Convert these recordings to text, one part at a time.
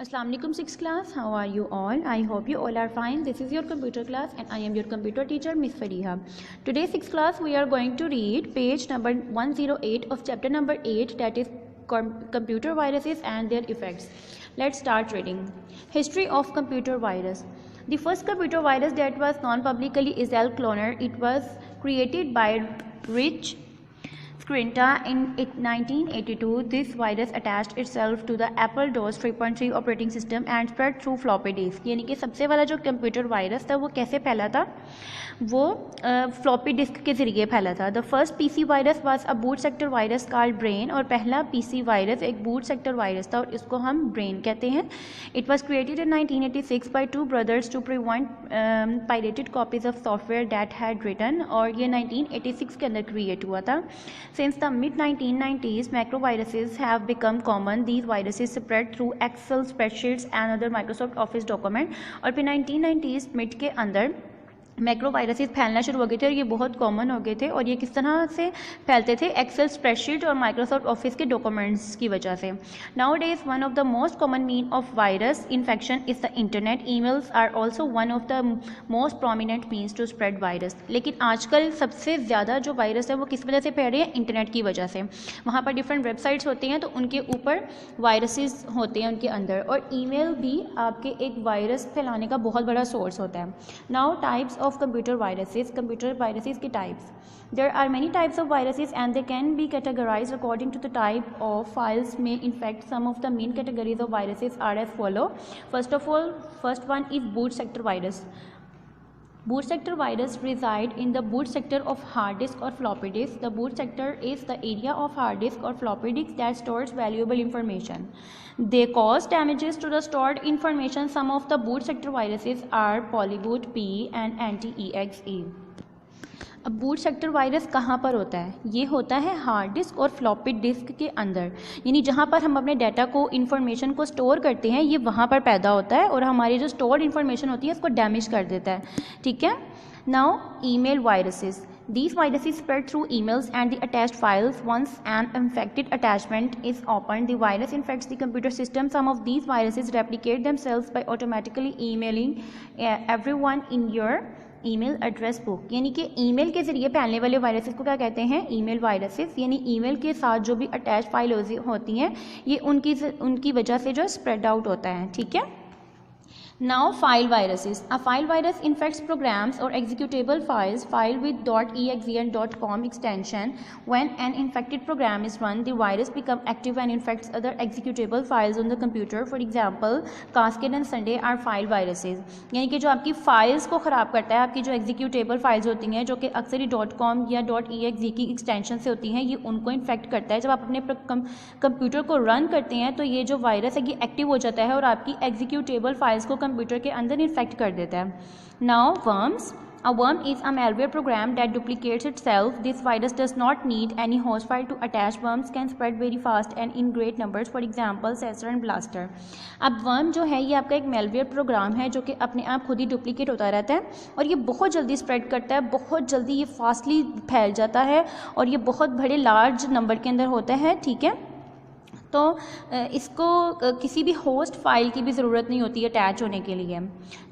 Assalamualaikum 6th class, how are you all? I hope you all are fine. This is your computer class and I am your computer teacher Miss Fariha. Today 6th class we are going to read page number 108 of chapter number 8, that is computer viruses and their effects. Let's start reading. History of computer virus. The first computer virus that was known publicly is L Cloner. It was created by Rich Skrinta in 1982. This virus attached itself to the Apple DOS 3.3 operating system and spread through floppy disk. यानी कि सबसे वाला जो computer virus था वो कैसे फैला था, वो फ्लॉपी डिस्क के ज़रिए फैला था. The first PC virus was a boot sector virus called brain. और पहला पीसी वायरस एक बूट सेक्टर वायरस था और इसको हम ब्रेन कहते हैं. It was created in 1986 by two brothers to prevent pirated copies of software that had written. और ये 1986 के अंदर क्रिएट हुआ था. Since the mid-1990s, macroviruses have become common. These viruses spread through Excel spreadsheets and other Microsoft Office document. और फिर 1990s mid के अंदर मैक्रोवायरसेस फैलना शुरू हो गए थे और ये बहुत कॉमन हो गए थे. और ये किस तरह से फैलते थे? एक्सेल स्प्रेडशीट और माइक्रोसॉफ्ट ऑफिस के डॉक्यूमेंट्स की वजह से. Nowadays one of the most common mean of virus infection is the internet. Emails are also one of the most prominent means to spread virus. लेकिन आजकल सबसे ज़्यादा जो वायरस है वो किस वजह से फैल रही है? इंटरनेट की वजह से. वहाँ पर डिफरेंट वेबसाइट्स होती हैं तो उनके ऊपर वायरसेस होते हैं उनके अंदर. और ईमेल भी आपके एक वायरस फैलाने का बहुत बड़ा सोर्स होता है. Now types of computer viruses के types. There are many types of viruses and they can be categorized according to the type of files may infect. Some of the main categories of viruses are as follow. First of all, first one is boot sector virus. Boot sector virus reside in the boot sector of hard disk or floppy disk. The boot sector is the area of hard disk or floppy disk that stores valuable information. They cause damages to the stored information. Some of the boot sector viruses are Polyboot P and Anti-exe. अब boot sector virus कहाँ पर होता है? ये होता है hard disk और floppy disk के अंदर. यानी जहाँ पर हम अपने डाटा को इन्फॉर्मेशन को स्टोर करते हैं ये वहाँ पर पैदा होता है और हमारी जो स्टोर्ड इन्फॉर्मेशन होती है उसको डैमेज कर देता है. ठीक है. Now email viruses. These viruses spread through emails and the attached files. Once an infected attachment is opened, the virus infects the computer system. Some of these viruses replicate themselves by automatically emailing everyone in your email address book. यानी कि email के ज़रिए फैलने वाले viruses को क्या कहते हैं? Email viruses. यानी ईमेल के साथ जो भी अटैच फाइल होती हैं ये उनकी वजह से जो स्प्रेड आउट होता है. ठीक है. Now file viruses. A file virus infects programs or executable files filed with .exe and .com extension. When an infected program is run, the virus becomes active and infects other executable files on the computer. For example, Cascade and Sunday are file viruses. यानी कि जो आपकी files को ख़राब करता है, आपकी जो executable फाइल्स होती हैं जो कि अक्सर ही .com या .exe की एक्सटेंशन से होती हैं, ये उनको इन्फेक्ट करता है. जब आप अपने कंप्यूटर को रन करते हैं तो ये जो वायरस है ये एक्टिव हो जाता है और आपकी एग्जीक्यूटेबल फाइल्स को कंप्यूटर के अंदर इन्फेक्ट कर देता है. Now worms. A worm is a malware program that duplicates itself. This virus does not need any host file to attach. Worms can spread very fast and in great numbers. For example, Sensor and Blaster. अब worm जो है ये आपका एक malware programme है जो कि अपने आप खुद ही डुप्लीकेट होता रहता है और ये बहुत जल्दी स्प्रेड करता है, बहुत जल्दी ये फास्टली फैल जाता है और ये बहुत बड़े लार्ज नंबर के अंदर होता है. ठीक है. तो इसको किसी भी होस्ट फाइल की भी ज़रूरत नहीं होती अटैच होने के लिए.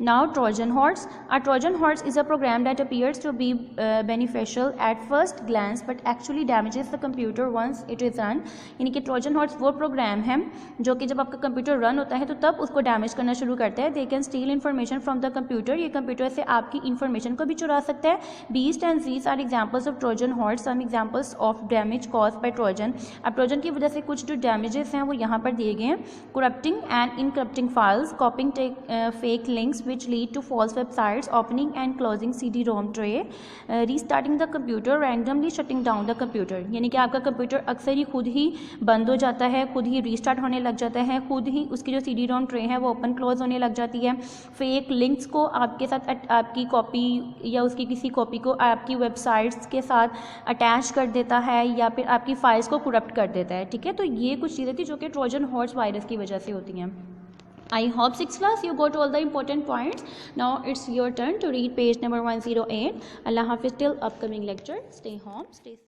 Now Trojan horse. A Trojan horse is a program that appears to be beneficial at first glance but actually damages the computer once it is run. यानी कि ट्रोजन हॉर्स वो प्रोग्राम है जो कि जब आपका कंप्यूटर रन होता है तो तब उसको डैमेज करना शुरू करता है. They can steal information from the computer. ये कंप्यूटर से आपकी इन्फॉर्मेशन को भी चुरा सकता है. Beast and Zeus are examples of Trojan horse. Some examples of damage cause by Trojan. अब ट्रोजन की वजह से कुछ जो डैमेज हैं वो यहाँ पर दिए गए हैं. Corrupting and encrypting files, copying fake links which lead to false websites, opening and closing CD-ROM tray, restarting the computer, randomly shutting down the computer. यानी कि आपका कंप्यूटर अक्सर ही खुद ही बंद हो जाता है, खुद ही रीस्टार्ट होने लग जाता है, खुद ही उसकी जो CD-ROM ट्रे है वो ओपन क्लोज होने लग जाती है. फेक लिंक्स को आपके साथ आपकी कॉपी या उसकी किसी कॉपी को आपकी वेबसाइट्स के साथ अटैच कर देता है या फिर आपकी फाइल्स को करप्ट कर देता है. ठीक है. तो ये कुछ चीज़ें थी जो कि ट्रोजन हॉर्स वायरस की वजह से होती हैं. I hope 6th class you got all the important points. Now it's your turn to read page number 108. Allah Hafiz till upcoming lecture. Stay home, stay safe.